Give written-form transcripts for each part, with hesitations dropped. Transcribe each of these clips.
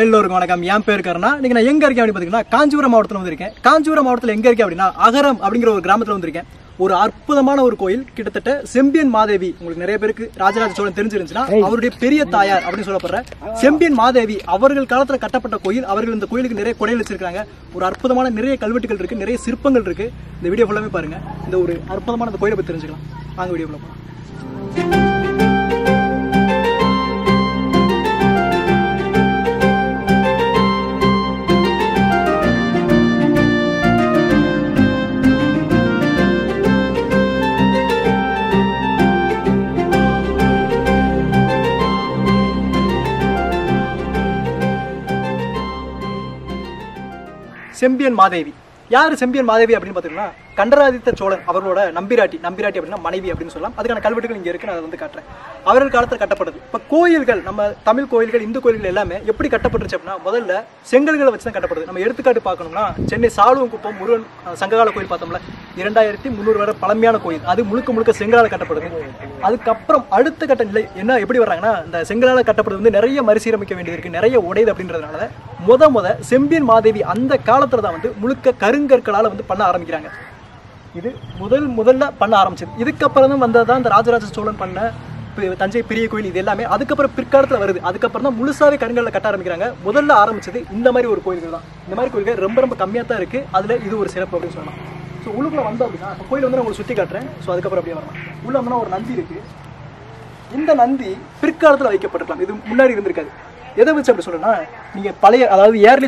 எல்லோருக்கும் வணக்கம். என் பேர் கருணா. இன்னைக்கு நான் எங்க இருக்கேன் அப்படின்னு பாத்தீங்கன்னா காஞ்சிபுரம் மாவட்டத்தில் வந்திருக்கேன். காஞ்சிபுரம் மாவட்டத்தில் எங்க இருக்கேன் அப்படின்னா அகரம் அப்படிங்கிற ஒரு கிராமத்தில் வந்திருக்கேன். ஒரு அற்புதமான ஒரு கோயில், கிட்டத்தட்ட செம்பியன் மாதேவி. உங்களுக்கு நிறைய பேருக்கு ராஜராஜ சோழன் தெரிஞ்சிருந்துச்சுன்னா அவருடைய பெரிய தாயார் அப்படின்னு சொல்லப்படுற செம்பியன் மாதேவி அவர்கள் காலத்துல கட்டப்பட்ட கோயில். அவர்கள் இந்த கோயிலுக்கு நிறைய கொடைகள் வச்சிருக்காங்க. ஒரு அற்புதமான நிறைய கல்வெட்டுகள் இருக்கு, நிறைய சிற்பங்கள் இருக்கு. இந்த வீடியோ ஃபுல்லாமே பாருங்க. இந்த ஒரு அற்புதமான இந்த கோயிலை பத்தி தெரிஞ்சுக்கலாம். வாங்க வீடியோக்குள்ள போலாம். செம்பியன் மாதேவி யாரு? செம்பியன் மாதேவி அப்படின்னு பாத்தீங்கன்னா கண்டராதித்த சோழன் அவரோட நம்பிராட்டி அப்படின்னா மனைவி அப்படின்னு சொல்லலாம். அதுக்கான கல்வெட்டுகள் இங்க இருக்கு, நான் அதை வந்து காட்டுறேன். அவர்கள் காலத்தில் கட்டப்பட்டது. இப்ப கோயில்கள், நம்ம தமிழ் கோயில்கள், இந்து கோயில்கள் எல்லாமே எப்படி கட்டப்பட்டுருச்சு அப்படின்னா முதல்ல செங்கல்களை வச்சு தான் கட்டப்படுது. நம்ம எடுத்துக்காட்டு பார்க்கணும்னா சென்னை சாலுவங்குப்பம் முருகன் சங்ககால கோயில் பார்த்தோம்ல, 2300 வருட பழமையான கோயில். அது முழுக்க முழுக்க செங்கலால் கட்டப்படுது. அதுக்கப்புறம் அடுத்த கட்ட நிலை என்ன எப்படி வர்றாங்கன்னா, இந்த செங்கலால் கட்டப்படுறது வந்து நிறைய மறுசீரமைக்க வேண்டியது இருக்கு, நிறைய உடையது அப்படின்றதுனால முத செம்பியன் மாதேவி அந்த காலத்துல தான் வந்து முழுக்க கருங்கற்களால வந்து பண்ண ஆரம்பிக்கிறாங்க. இது முதல்ல பண்ண ஆரம்பிச்சது. இதுக்கப்புறம் தான் வந்ததுதான் இந்த ராஜராஜ சோழன் பண்ண தஞ்சை பெரிய கோயில். இது எல்லாமே அதுக்கப்புறம் பிற்காலத்தில் வருது. அதுக்கப்புறம் தான் முழுசாவே கருங்கல்ல கட்ட ஆரம்பிக்கிறாங்க. முதல்ல ஆரம்பிச்சது இந்த மாதிரி ஒரு கோயில்கள் தான். இந்த மாதிரி கோயில்கள் ரொம்ப கம்மியாக தான் இருக்கு. அதுல இது ஒரு சிறப்பு அப்படின்னு சொல்லலாம். ஸோ உள்ளுக்குள்ள வந்தோம் அப்படின்னா கோயில் வந்து நான் உங்களுக்கு சுற்றி காட்டுறேன். ஸோ அதுக்கப்புறம் அப்படியே வரலாம். உள்ள வந்தோம்னா ஒரு நந்தி இருக்கு. இந்த நந்தி பிற்காலத்தில் வைக்கப்பட்டிருக்கலாம், இது முன்னாடி இருந்திருக்காது. எதை வச்சு அப்படி சொல்லணும்னா, நீங்க பழைய, அதாவது ஏர்லி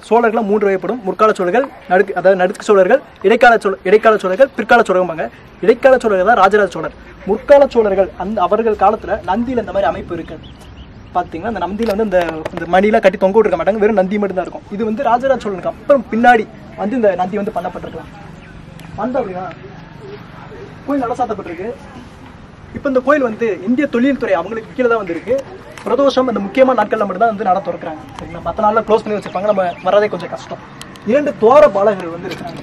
சோழர்கள் 3 வகைப்படும். முற்கால சோழர்கள், நடுக்கு சோழர்கள், இடைக்கால சோழர்கள், பிற்கால சோழகம்பாங்க. இடைக்கால சோழர்கள் தான் ராஜராஜ சோழர். முற்கால சோழர்கள் அவர்கள் காலத்துல நந்தியில இந்த மாதிரி அமைப்பு இருக்கு. பாத்தீங்கன்னா அந்த நந்தியில வந்து இந்த மணிலாம் கட்டி தொங்க விட்டுருக்க மாட்டாங்க, வெறும் நந்தி மட்டும் தான் இருக்கும். இது வந்து ராஜராஜ சோழனுக்கு அப்புறம் பின்னாடி வந்து இந்த நந்தி வந்து பண்ணப்பட்டிருக்கலாம். வந்த அப்படின்னா கோயில் நடசாத்தப்பட்டிருக்கு. இப்ப இந்த கோயில் வந்து இந்திய தொழில்துறை அவங்களுக்கு கீழே தான் வந்து இருக்கு. பிரதோஷம் அந்த முக்கியமான நாட்கள்ல மட்டும் தான் வந்து நட திறக்கிறாங்க. சரிங்களா, மற்ற நாள்ல க்ளோஸ் பண்ணி வச்சிருப்பாங்க. நம்ம வர்றதே கொஞ்சம் கஷ்டம். 2 துவார பாலகர்கள் வந்து இருக்காங்க.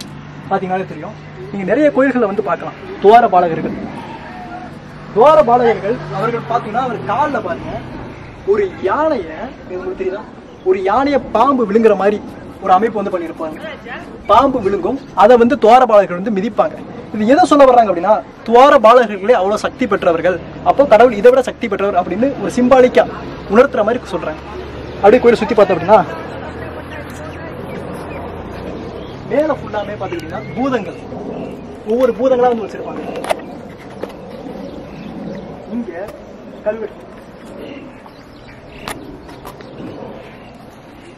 பாத்தீங்கன்னாலே தெரியும். நீங்க நிறைய கோயில்களை வந்து பார்க்கலாம் துவார பாலகர்கள். அவர்கள் பாத்தீங்கன்னா அவர் காலில் பாருங்க ஒரு யானைய, உங்களுக்கு தெரியுதா, ஒரு யானைய பாம்பு விழுங்குற மாதிரி ஒரு அமைப்பு வந்து பண்ணியிருப்பாங்க. பாம்பு விழுங்கும், அதை வந்து துவார பாலகர்கள் வந்து மிதிப்பாங்க. இது எதை சொல்ல வர்றாங்க அப்படின்னா, துவார பாலகர்களே அவ்வளவு சக்தி பெற்றவர்கள், அப்போ கடவுள் இதை விட சக்தி பெற்றவர் அப்படின்னு ஒரு சிம்பாலிக்கா உணர்த்துற மாதிரி சொல்றாங்க. அப்படியே கோயிலை சுத்தி பார்த்தோம் அப்படின்னா மேல ஃபுல்லாமே பாத்துக்கிட்டீங்கன்னா பூதங்கள், ஒவ்வொரு பூதங்களா வந்து வச்சிருப்பாங்க. இங்க கல்வெட்டு,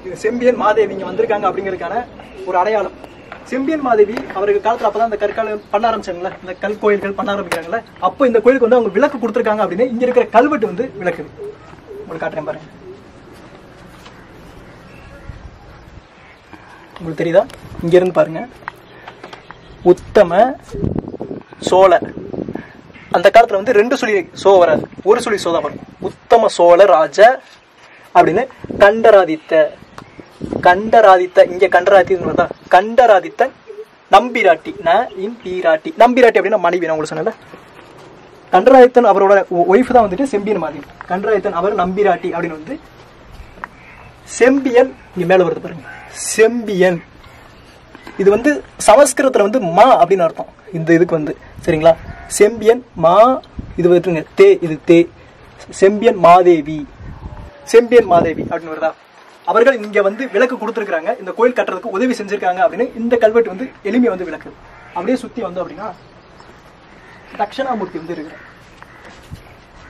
இது செம்பியன் மாதேவி இங்க வந்திருக்காங்க அப்படிங்கிறதுக்கான ஒரு அடையாளம். செம்பியன் மாதேவி அவர்கள் காலத்துல அப்பதான் இந்த கற்கால பண்ண ஆரம்பிச்சாங்களே, இந்த கல் கோயில்கள் பண்ண ஆரம்பிக்கிறாங்களே, அப்போ இந்த கோயிலுக்கு வந்து அவங்க விளக்கு கொடுத்துருக்காங்க அப்படின்னு இங்க இருக்கிற கல்வெட்டு வந்து விளக்குது. உங்களுக்கு காட்டுறேன் பாருங்க. உங்களுக்கு தெரியுதா? இங்க இருந்து பாருங்க, உத்தம சோழ. அந்த காலத்துல வந்து 2 சுழி சோ வராது, ஒரு சுழி சோ தான் வரும். உத்தம சோழ ராஜ அப்படின்னு கண்டராதித்த இங்க கண்டராதித்த நம்பிராட்டி நம்பிராட்டி அப்படின்னா மனைவி. நான் உங்களுக்கு சொன்னல, கண்டராதித்தன் அவரோட ஒய்ஃப் தான் வந்துட்டு செம்பியன் மாதேவி. கண்டராதித்தன் அவர் நம்பிராட்டி அப்படின்னு வந்து செம்பியன். இங்க மேல வருது பாருங்க, செம்பியன். இது வந்து சமஸ்கிருதத்துல வந்து மா அப்படின்னு அர்த்தம் இந்த இதுக்கு வந்து. சரிங்களா, செம்பியன் மா, இது வந்துருங்க தே, இது தே. செம்பியன் மாதேவி அப்படின்னு வருதா. அவர்கள் இங்க வந்து விளக்கு கொடுத்துருக்காங்க, இந்த கோயில் கட்டுறதுக்கு உதவி செஞ்சிருக்காங்க அப்படின்னு இந்த கல்வெட்டு வந்து எளிமையை வந்து விளக்கு. அப்படியே சுத்தி வந்தோம் அப்படின்னா தட்சிணாமூர்த்தி வந்து இருக்கு.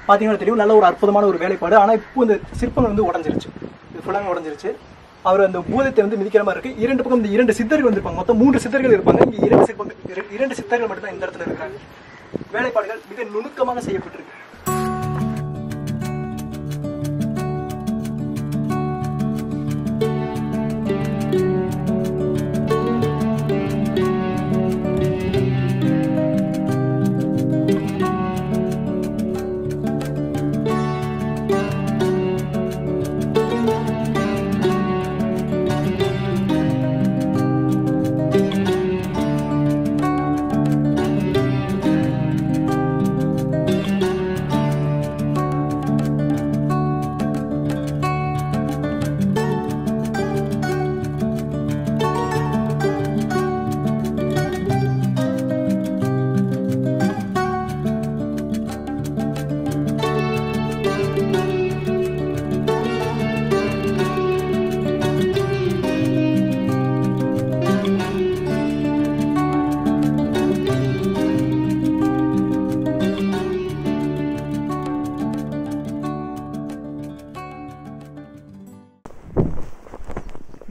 பார்த்தீங்கன்னா தெரியும், நல்ல ஒரு அற்புதமான ஒரு வேலைப்பாடு. ஆனால் இப்போ இந்த சிற்பங்கள் வந்து உடஞ்சிருச்சு, இது ஃபுல்லாக உடஞ்சிருச்சு. அவர் அந்த பூதத்தை வந்து மிதிக்கிற மாதிரி இருக்கு. இரண்டு பக்கம் இந்த 2 சித்தர்கள் வந்திருப்பாங்க, மொத்தம் 3 சித்தர்கள் இருப்பாங்க. இங்கே 2 சித்தர்கள் மட்டும் தான் இந்த இடத்துல இருக்காங்க. வேலைப்பாடுகள் மிக நுணுக்கமாக செய்யப்பட்டிருக்கு.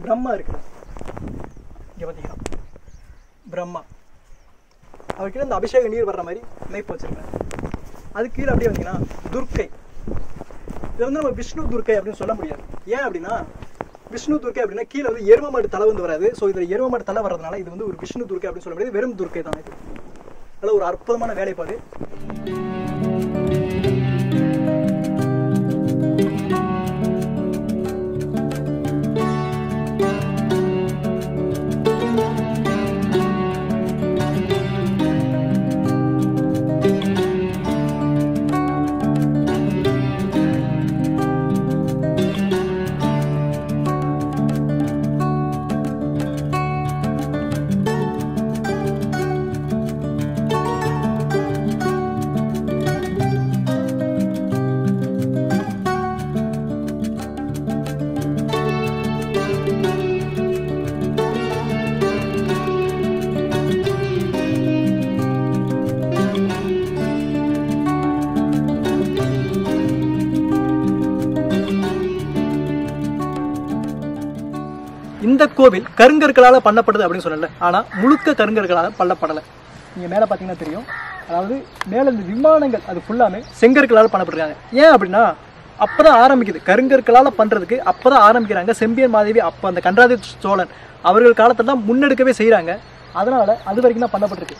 பிரம்மா இருக்கு, இங்கே பார்த்தீங்கன்னா பிரம்மா, அவர்கிட்ட இந்த அபிஷேக நீர் வர்ற மாதிரி மைப் வச்சிருக்கேன். அது கீழே அப்படியே வந்தீங்கன்னா துர்க்கை. இதை வந்து நம்ம விஷ்ணு துர்க்கை அப்படின்னு சொல்ல முடியாது. ஏன் அப்படின்னா விஷ்ணு துர்க்கை அப்படின்னா கீழே வந்து எரும மாடு தலை வந்து வராது. ஸோ இதில் எரும மாடு தலை வர்றதுனால இது வந்து ஒரு விஷ்ணு துர்க்கை அப்படின்னு சொல்ல முடியாது, வெறும் துர்க்கை தான். இது அதில் ஒரு அற்புதமான வேலைப்பாடு. இந்த கோவில் கருங்கற்களால் பண்ணப்படுது அப்படின்னு சொல்லல, ஆனால் முழுக்க கருங்கற்களால் பண்ணப்படலை. நீங்கள் மேலே பார்த்தீங்கன்னா தெரியும், அதாவது மேலே இந்த விமானங்கள் அது ஃபுல்லாமே செங்கற்களால் பண்ணப்பட்டிருக்காங்க. ஏன் அப்படின்னா அப்போ தான் ஆரம்பிக்குது, கருங்கற்களால் பண்ணுறதுக்கு அப்போ தான் ஆரம்பிக்கிறாங்க. செம்பியன் மாதேவி அப்போ அந்த கண்டராதித்த சோழன் அவர்கள் காலத்தில் தான் முன்னெடுக்கவே செய்கிறாங்க. அதனால் அது வரைக்கும் தான் பண்ணப்பட்டிருக்கு.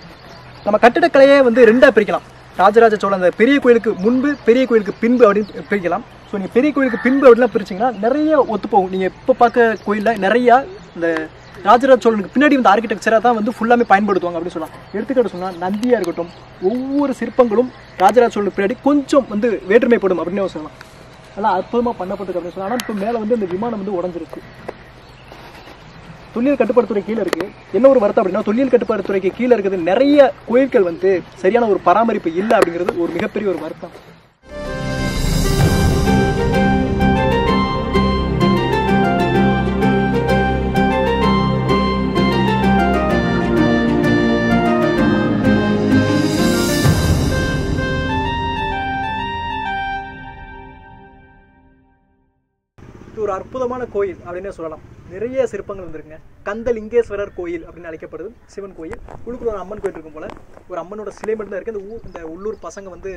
நம்ம கட்டிடக்கலையே வந்து 2ஆக பிரிக்கலாம். ராஜராஜ சோழன் அந்த பெரிய கோயிலுக்கு முன்பு, பெரிய கோயிலுக்கு பின்பு அப்படின்னு பிரிக்கலாம். ஸோ நீங்கள் பெரிய கோயிலுக்கு பின்பு அப்படிலாம் பிரிச்சிங்கன்னா நிறைய ஒத்து போகும். நீங்கள் இப்போ பார்க்க கோயிலில் நிறையா இந்த ராஜராஜ சோழனுக்கு பின்னாடி வந்து ஆர்கிடெக்சராக தான் வந்து ஃபுல்லாமே பயன்படுத்துவாங்க அப்படின்னு சொல்லலாம். எடுத்துக்கிட்டு சொன்னால் நந்தியாக இருக்கட்டும், ஒவ்வொரு சிற்பங்களும் ராஜராஜ சோழனுக்கு பின்னாடி கொஞ்சம் வந்து வேற்றுமைப்படும் அப்படின்னு சொல்லலாம். அதெல்லாம் அற்புதமாக பண்ணப்பட்டிருக்கு அப்படின்னு சொல்லலாம். ஆனால் இப்போ மேலே வந்து இந்த விமானம் வந்து உடஞ்சிருக்கு. தொல்லியல் கட்டுப்பாட்டுத்துறை கீழே இருக்குது. என்ன ஒரு வருத்தம் அப்படின்னா தொல்லியல் கட்டுப்பாட்டுத்துறைக்கு கீழே இருக்கிறது நிறைய கோயில்கள் வந்து சரியான ஒரு பராமரிப்பு இல்லை அப்படிங்கிறது ஒரு மிகப்பெரிய ஒரு வருத்தம். ஒரு அற்புதமான கோயில் அப்படின்னே சொல்லலாம். நிறைய சிற்பங்கள் வந்துருங்க. கந்தலிங்கேஸ்வரர் கோயில் அப்படின்னு அழைக்கப்படுது சிவன் கோயில். உள்ளுக்குள்ள ஒரு அம்மன் கோயில் இருக்கும் போல, ஒரு அம்மனோட சிலை மட்டும் தான் இருக்குது. இந்த உள்ளூர் பசங்க வந்து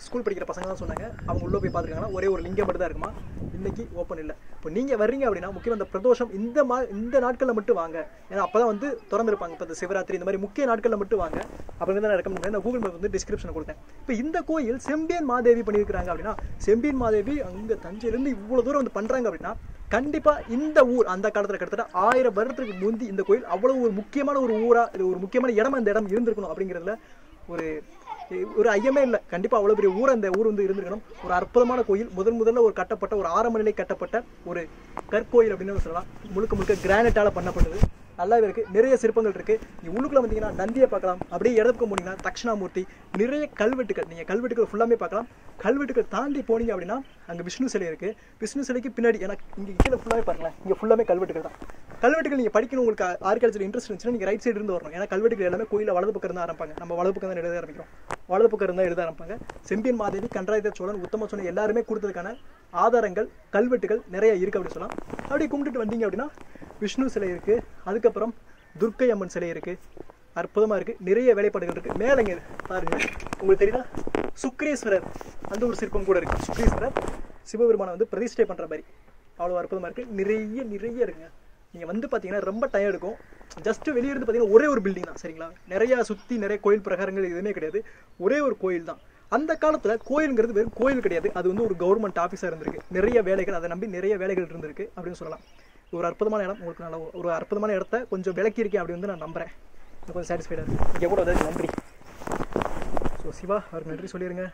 ஸ்கூல் படிக்கிற பசங்க தான் சொன்னாங்க, அவங்க உள்ளே போய் பார்த்துருக்காங்கன்னா ஒரே ஒரு லிங்கம் மட்டும் தான் இருக்குமா, இன்னைக்கு ஓப்பன் இல்லை. இப்போ நீங்கள் வர்றீங்க அப்படின்னா முக்கியமாக இந்த பிரதோஷம் இந்த நாட்களில் மட்டும் வாங்க. ஏன்னா அப்போ தான் வந்து திறந்துருப்பாங்க. இப்போ இந்த சிவராத்திரி இந்த மாதிரி முக்கிய நாட்களில் மட்டும் வாங்க அப்படிங்கிறத நான் ரெக்கமெண்ட் பண்ணேன். நான் கூகுள் மேப் வந்து டிஸ்கிரிப்ஷன் கொடுத்தேன். இப்போ இந்த கோயில் செம்பியன் மாதேவி பண்ணியிருக்கிறாங்க அப்படின்னா, செம்பியன் மாதேவி அங்கே தஞ்சையிலேருந்து இவ்வளோ தூரம் வந்து பண்ணுறாங்க அப்படின்னா கண்டிப்பாக இந்த ஊர் அந்த காலத்தில் கிட்டத்தட்ட 1000 வருடத்துக்கு முந்தி இந்த கோயில் அவ்வளோ ஒரு முக்கியமான ஒரு ஊராக, இது ஒரு முக்கியமான இடமா இந்த இடம் இருந்திருக்கணும் அப்படிங்கிறதுல ஒரு ஐயமே இல்லை. கண்டிப்பாக அவ்வளோ பெரிய ஊர் அந்த ஊர் வந்து இருந்திருக்கணும். ஒரு அற்புதமான கோயில். முதல்ல ஒரு கட்டப்பட்ட ஒரு ஆரம்ப நிலை கட்டப்பட்ட ஒரு கற்கோயில் அப்படின்னு சொல்லலாம். முழுக்க கிரானைட்டால் பண்ணப்பட்டது. நல்லாவே இருக்குது. நிறைய சிற்பங்கள் இருக்குது. நீங்கள் உள்ளுக்குள்ளே வந்தீங்கன்னா நந்தியை பார்க்கலாம். அப்படியே இடத்துக்கு போனீங்கன்னா தட்சிணாமூர்த்தி, நிறைய கல்வெட்டுகள், நீங்கள் கல்வெட்டுகள் ஃபுல்லாமே பார்க்கலாம். கல்வெட்டுகள் தாண்டி போனீங்க அப்படின்னா அங்கே விஷ்ணு சிலை இருக்குது. விஷ்ணு சிலைக்கு பின்னாடி எனக்கு இங்கே கீழே ஃபுல்லாகவே பாருங்களேன், இங்கே ஃபுல்லாமே கல்வெட்டுகள் தான். கல்வெட்டுகள் நீங்கள் படிக்கணும், உங்களுக்கு ஆர்கியாலஜியில் இன்ட்ரெஸ்ட் இருந்துச்சுன்னா நீங்கள் ரைட் சைடு இருந்து வரணும். ஏன்னா கல்வெட்டுகள் எல்லாமே கோயிலில் வலது பக்கம் இருந்து ஆரம்பிப்பாங்க. நம்ம வலது பக்கம் தான் எழுத ஆரம்பிக்கிறோம், வலது பக்கம் இருந்தால் எழுத ஆரம்பிப்பாங்க. செம்பியன் மாதேவி, கண்டராதித்த சோழன், உத்தம சோழன் எல்லாருமே கொடுத்ததுக்கான ஆதாரங்கள் கல்வெட்டுகள் நிறைய இருக்குது அப்படின்னு சொல்லலாம். அப்படியே கும்பிட்டுட்டு வந்தீங்க அப்படின்னா விஷ்ணு சிலை இருக்குது. அதுக்கப்புறம் துர்க்கை அம்மன் சிலை இருக்குது. அற்புதமாக இருக்குது. நிறைய வேலைப்பாடுகள் இருக்குது. மேலேங்க பாருங்கள், உங்களுக்கு தெரியுதா, சுக்ரீஸ்வரர் அந்த ஒரு சிற்பம் கூட இருக்குது. சுக்ரீஸ்வரர் சிவபெருமானை வந்து பிரதிஷ்டை பண்ணுற மாதிரி அவ்வளோ அற்புதமாக இருக்குது. நிறைய இருக்குங்க. நீங்கள் வந்து பார்த்தீங்கன்னா ரொம்ப டைம் எடுக்கும். ஜஸ்ட்டு வெளியே இருந்து பார்த்தீங்கன்னா ஒரே ஒரு பில்டிங் தான், சரிங்களா? நிறையா சுற்றி நிறைய கோயில் பிரகாரங்கள் எதுவுமே கிடையாது. ஒரே ஒரு கோயில் தான். அந்த காலத்தில் கோயிலுங்கிறது வெறும் கோயில் கிடையாது, அது வந்து ஒரு கவர்மெண்ட் ஆஃபீஸாக இருந்திருக்கு. நிறைய வேலைகள், அதை நம்பி நிறைய வேலைகள் இருந்திருக்கு அப்படின்னு சொல்லலாம். ஒரு அற்புதமான இடம். உங்களுக்கு நல்ல ஒரு அற்புதமான இடத்த கொஞ்சம் விளக்கியிருக்கேன் அப்படி வந்து நான் நம்புகிறேன். கொஞ்சம் சாட்டிஸ்ஃபைடாக இருக்குது. இங்கே கூட வந்து நன்றி. ஸோ சிவா அவருக்கு நன்றி சொல்லிடுங்க.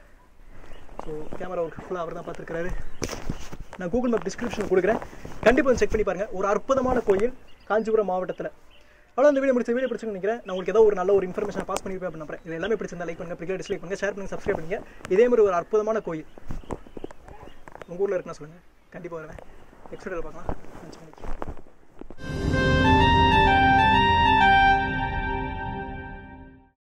ஸோ கேமரா ஒர்க் ஃபுல்லாக அவர் தான் பார்த்துருக்காரு. நான் கூகுள் மேப் டிஸ்கிரிப்ஷன் கொடுக்குறேன், கண்டிப்பாக செக் பண்ணி பாருங்கள். ஒரு அற்புதமான கோயில் காஞ்சிபுரம் மாவட்டத்தில். அவ்வளோ அந்த வீடியோ வீடியோ பிடிச்சுன்னு நினைக்கிறேன். நான் உங்களுக்கு ஏதோ ஒரு நல்ல ஒரு இன்ஃபர்மேஷன் பாஸ் பண்ணியிருப்பேன் அப்படின்னு நம்புறேன். இது எல்லாமே பிடிச்சிருந்தா லைக் பண்ணுங்கள், பிடிக்கல டிஸ்லைக் பண்ணுங்கள், ஷேர் பண்ணுங்கள், சப்ஸ்கிரைப் பண்ணுங்கள். இதே மாதிரி ஒரு அற்புதமான கோயில் உங்கள் ஊரில் இருக்குன்னா சொல்லுங்கள், கண்டிப்பாக வருவேன். நெக்ஸ்ட் வீடியோவில் பார்க்கலாம்.